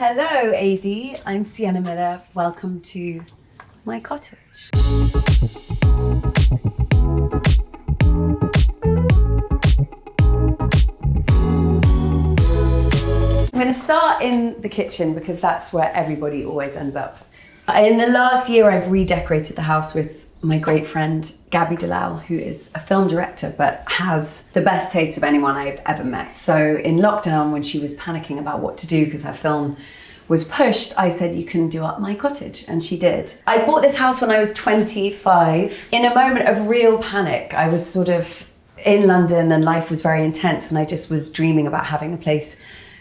Hello, AD. I'm Sienna Miller. Welcome to my cottage. I'm going to start in the kitchen because that's where everybody always ends up. In the last year, I've redecorated the house with my great friend, Gaby Dellal, who is a film director, but has the best taste of anyone I've ever met. So in lockdown, when she was panicking about what to do because her film was pushed, I said, you can do up my cottage, and she did. I bought this house when I was 25. In a moment of real panic, I was sort of in London and life was very intense, and I just was dreaming about having a place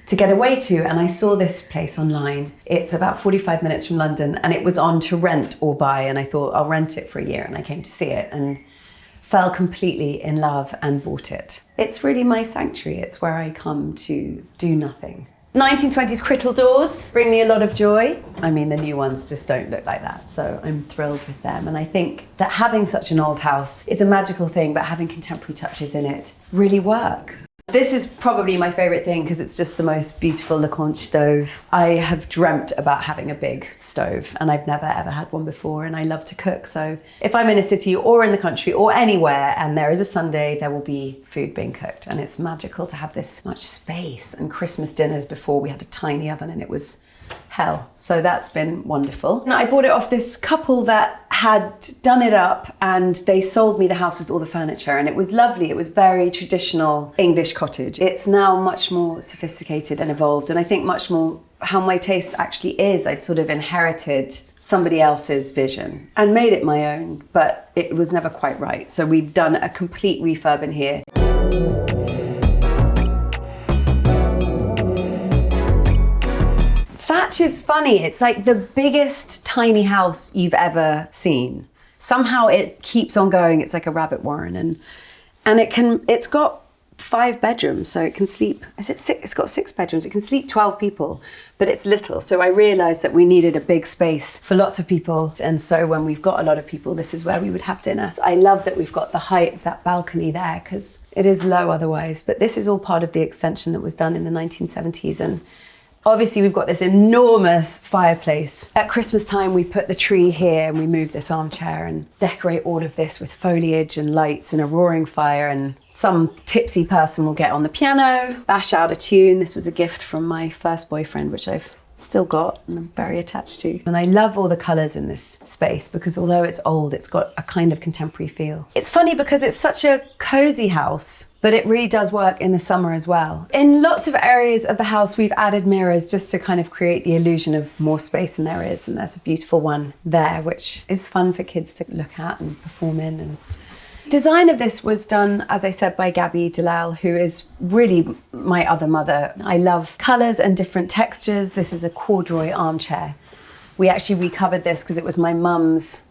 to get away to, and I saw this place online. It's about 45 minutes from London, and it was on to rent or buy, and I thought I'll rent it for a year, and I came to see it and fell completely in love and bought it. It's really my sanctuary. It's where I come to do nothing. 1920s Kettle doors bring me a lot of joy. I mean, the new ones just don't look like that, so I'm thrilled with them. And I think that having such an old house is a magical thing, but having contemporary touches in it really work. This is probably my favourite thing because it's just the most beautiful Leconte stove. I have dreamt about having a big stove and I've never ever had one before, and I love to cook. So if I'm in a city or in the country or anywhere and there is a Sunday, there will be food being cooked, and it's magical to have this much space. And Christmas dinners before, we had a tiny oven and it was hell. So that's been wonderful. And I bought it off this couple that had done it up, and they sold me the house with all the furniture, and it was lovely. It was very traditional English cottage. It's now much more sophisticated and evolved, and I think much more how my taste actually is. I'd sort of inherited somebody else's vision and made it my own, but it was never quite right. So we've done a complete refurb in here. Thatch is funny. It's like the biggest tiny house you've ever seen. Somehow it keeps on going. It's like a rabbit warren, and it's got 5 bedrooms, so it can sleep. Is it 6? It's got 6 bedrooms. It can sleep 12 people, but it's little. So I realized that we needed a big space for lots of people, and so when we've got a lot of people, this is where we would have dinner. I love that we've got the height of that balcony there because it is low otherwise. But this is all part of the extension that was done in the 1970s, and obviously, we've got this enormous fireplace. At Christmas time, we put the tree here and we move this armchair and decorate all of this with foliage and lights and a roaring fire, and some tipsy person will get on the piano, bash out a tune. This was a gift from my first boyfriend, which I've still got and I'm very attached to. And I love all the colours in this space because although it's old, it's got a kind of contemporary feel. It's funny because it's such a cosy house, but it really does work in the summer as well. In lots of areas of the house, we've added mirrors just to kind of create the illusion of more space than there is. And there's a beautiful one there, which is fun for kids to look at and perform in. And design of this was done, as I said, by Gaby Dellal, who is really my other mother. I love colours and different textures. This is a corduroy armchair. We actually recovered this because it was my mum's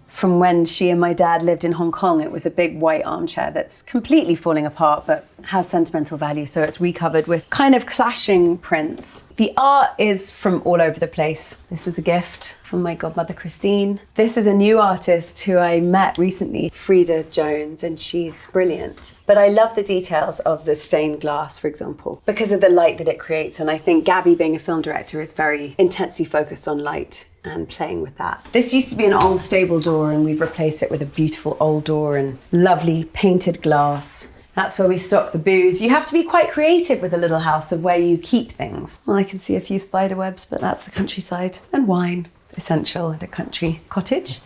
from when she and my dad lived in Hong Kong. It was a big white armchair that's completely falling apart but has sentimental value, so it's recovered with kind of clashing prints. The art is from all over the place. This was a gift from my godmother Christine. This is a new artist who I met recently, Frida Jones, and she's brilliant. But I love the details of the stained glass, for example, because of the light that it creates, and I think Gaby, being a film director, is very intensely focused on light and playing with that. This used to be an old stable door, and we've replaced it with a beautiful old door and lovely painted glass. That's where we stock the booze. You have to be quite creative with a little house of where you keep things. Well, I can see a few spider webs, but that's the countryside. And wine, essential at a country cottage.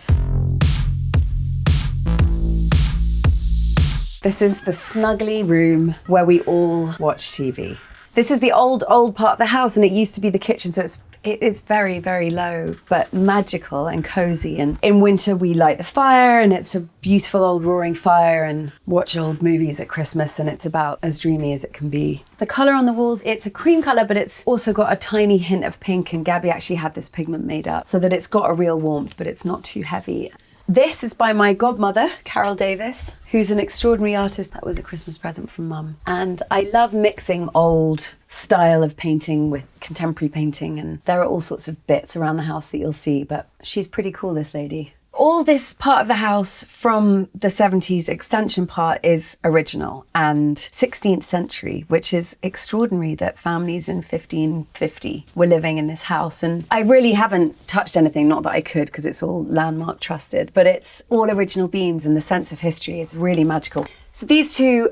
This is the snuggly room where we all watch TV. This is the old part of the house, and it used to be the kitchen, so it is very, very low, but magical and cozy. And in winter, we light the fire, and it's a beautiful old roaring fire, and watch old movies at Christmas, and it's about as dreamy as it can be. The colour on the walls, it's a cream colour, but it's also got a tiny hint of pink, and Gaby actually had this pigment made up so that it's got a real warmth, but it's not too heavy. This is by my godmother, Carol Davis, who's an extraordinary artist. That was a Christmas present from Mum. And I love mixing old style of painting with contemporary painting, and there are all sorts of bits around the house that you'll see, but she's pretty cool, this lady. All this part of the house from the 70s extension part is original and 16th century, which is extraordinary that families in 1550 were living in this house. And I really haven't touched anything, not that I could because it's all landmark trusted, but it's all original beams and the sense of history is really magical. So these two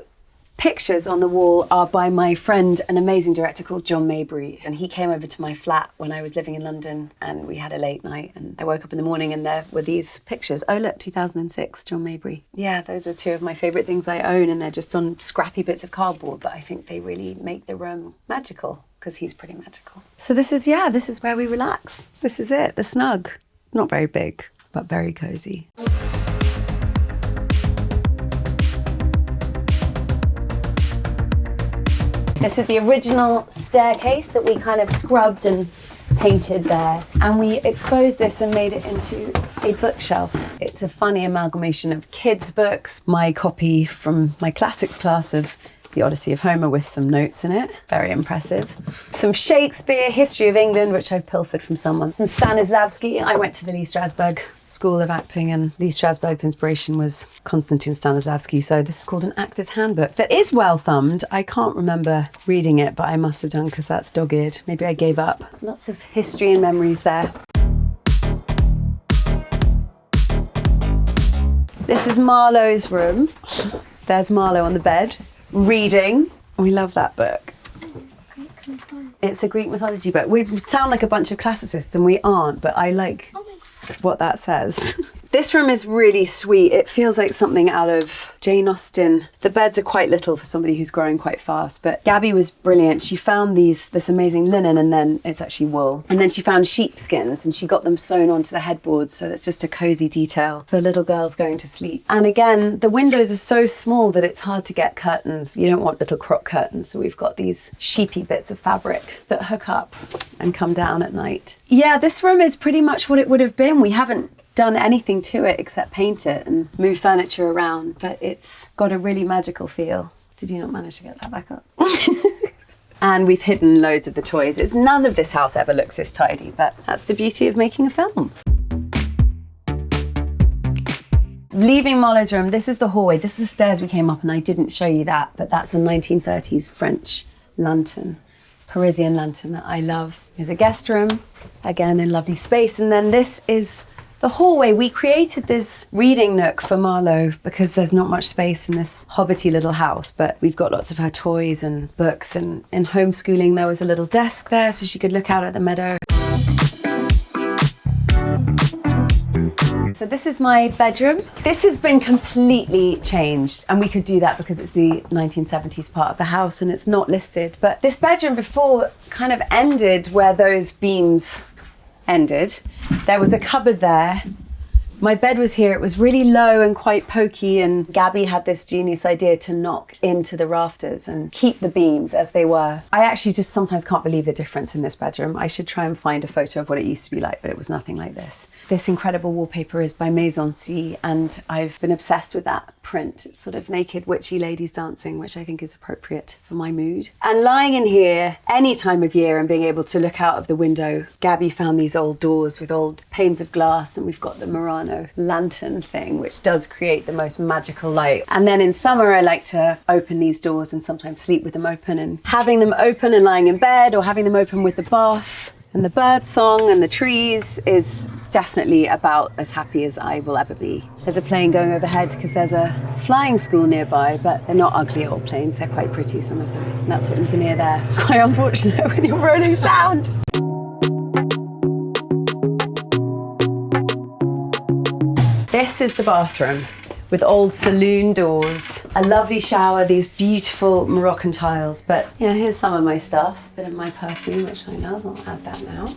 pictures on the wall are by my friend, an amazing director called John Maybury, and he came over to my flat when I was living in London and we had a late night and I woke up in the morning and there were these pictures. Oh look, 2006, John Maybury. Yeah, those are two of my favourite things I own, and they're just on scrappy bits of cardboard, but I think they really make the room magical because he's pretty magical. So this is where we relax. This is it, the snug. Not very big, but very cosy. This is the original staircase that we kind of scrubbed and painted there. And we exposed this and made it into a bookshelf. It's a funny amalgamation of kids' books, my copy from my classics class of The Odyssey of Homer with some notes in it. Very impressive. Some Shakespeare, History of England, which I've pilfered from someone. Some Stanislavski. I went to the Lee Strasberg School of Acting and Lee Strasberg's inspiration was Konstantin Stanislavski. So this is called an actor's handbook that is well thumbed. I can't remember reading it, but I must have done because that's dog-eared. Maybe I gave up. Lots of history and memories there. This is Marlo's room. There's Marlo on the bed. Reading. We love that book. It's a Greek mythology book. We sound like a bunch of classicists and we aren't, but I like what that says. This room is really sweet. It feels like something out of Jane Austen. The beds are quite little for somebody who's growing quite fast, but Gaby was brilliant. She found this amazing linen, and then it's actually wool. And then she found sheepskins and she got them sewn onto the headboards. So that's just a cozy detail for little girls going to sleep. And again, the windows are so small that it's hard to get curtains. You don't want little croc curtains. So we've got these sheepy bits of fabric that hook up and come down at night. Yeah, this room is pretty much what it would have been. We haven't done anything to it except paint it and move furniture around, but it's got a really magical feel. Did you not manage to get that back up? And we've hidden loads of the toys. None of this house ever looks this tidy, but that's the beauty of making a film. Leaving Marlo's room, this is the hallway. This is the stairs we came up, and I didn't show you that, but that's a 1930s French lantern, Parisian lantern that I love. There's a guest room, again in lovely space, and then this is the hallway. We created this reading nook for Marlo because there's not much space in this hobbity little house, but we've got lots of her toys and books, and in homeschooling there was a little desk there so she could look out at the meadow. So this is my bedroom. This has been completely changed, and we could do that because it's the 1970s part of the house and it's not listed. But this bedroom before kind of ended where those beams ended. There was a cupboard there. My bed was here. It was really low and quite pokey, and Gaby had this genius idea to knock into the rafters and keep the beams as they were. I actually just sometimes can't believe the difference in this bedroom. I should try and find a photo of what it used to be like, but it was nothing like this. This incredible wallpaper is by Maison C, and I've been obsessed with that print. It's sort of naked witchy ladies dancing, which I think is appropriate for my mood. And lying in here any time of year and being able to look out of the window, Gaby found these old doors with old panes of glass, and we've got the Murano lantern thing, which does create the most magical light. And then in summer, I like to open these doors and sometimes sleep with them open, and having them open and lying in bed, or having them open with the bath and the bird song and the trees is definitely about as happy as I will ever be. There's a plane going overhead because there's a flying school nearby, but they're not ugly old planes. They're quite pretty, some of them. And that's what you can hear there. It's quite unfortunate when you're rolling sound. This is the bathroom with old saloon doors, a lovely shower, these beautiful Moroccan tiles. But yeah, here's some of my stuff, a bit of my perfume, which I love. I'll add that now.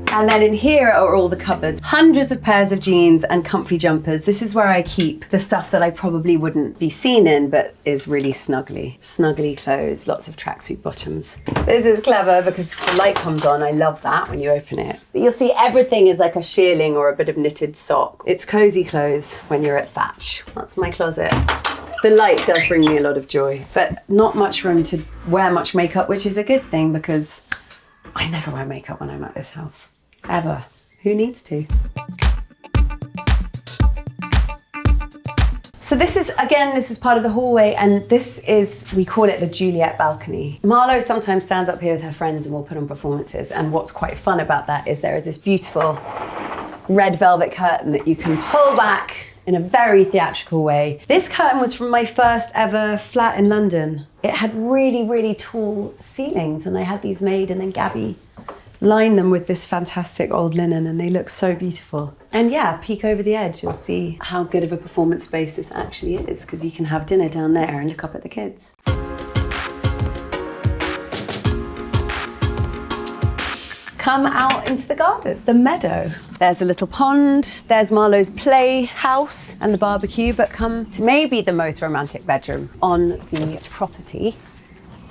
And then in here are all the cupboards. Hundreds of pairs of jeans and comfy jumpers. This is where I keep the stuff that I probably wouldn't be seen in, but is really snuggly clothes, lots of tracksuit bottoms. This is clever because the light comes on. I love that when you open it. But you'll see everything is like a shearling or a bit of knitted sock. It's cozy clothes when you're at Thatch. That's my closet. The light does bring me a lot of joy, but not much room to wear much makeup, which is a good thing because I never wear makeup when I'm at this house. Ever. Who needs to? this is part of the hallway, and we call it the Juliet balcony. Marlo sometimes stands up here with her friends and we'll put on performances, and what's quite fun about that is there is this beautiful red velvet curtain that you can pull back in a very theatrical way. This curtain was from my first ever flat in London. It had really, really tall ceilings, and I had these made, and then Gaby lined them with this fantastic old linen, and they look so beautiful. And yeah, peek over the edge, you'll see how good of a performance space this actually is, because you can have dinner down there and look up at the kids. Come out into the garden, the meadow. There's a little pond, there's Marlo's playhouse and the barbecue, but come to maybe the most romantic bedroom on the property.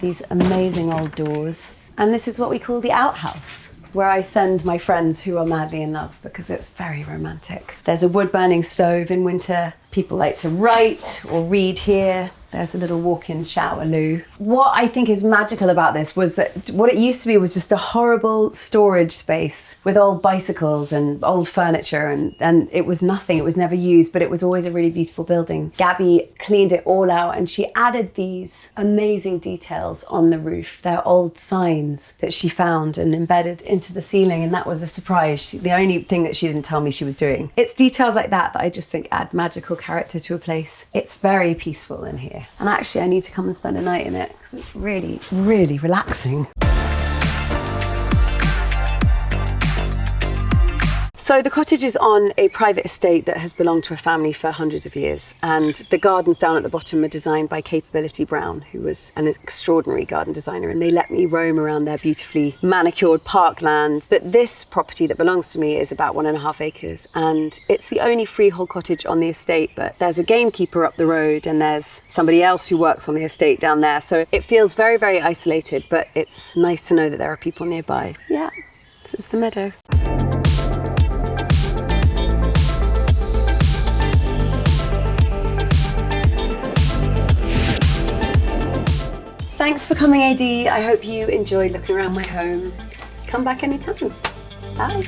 These amazing old doors. And this is what we call the outhouse, where I send my friends who are madly in love because it's very romantic. There's a wood-burning stove in winter. People like to write or read here. There's a little walk-in shower loo. What I think is magical about this was that what it used to be was just a horrible storage space with old bicycles and old furniture, and it was nothing, it was never used, but it was always a really beautiful building. Gaby cleaned it all out, and she added these amazing details on the roof. They're old signs that she found and embedded into the ceiling, and that was a surprise. The only thing that she didn't tell me she was doing. It's details like that that I just think add magical character to a place. It's very peaceful in here. And actually I need to come and spend a night in it because it's really, really relaxing. So the cottage is on a private estate that has belonged to a family for hundreds of years, and the gardens down at the bottom are designed by Capability Brown, who was an extraordinary garden designer, and they let me roam around their beautifully manicured parkland. But this property that belongs to me is about 1.5 acres, and it's the only freehold cottage on the estate, but there's a gamekeeper up the road and there's somebody else who works on the estate down there, so it feels very, very isolated, but it's nice to know that there are people nearby. Yeah, this is the meadow. Thanks for coming, AD. I hope you enjoyed looking around my home. Come back anytime. Bye.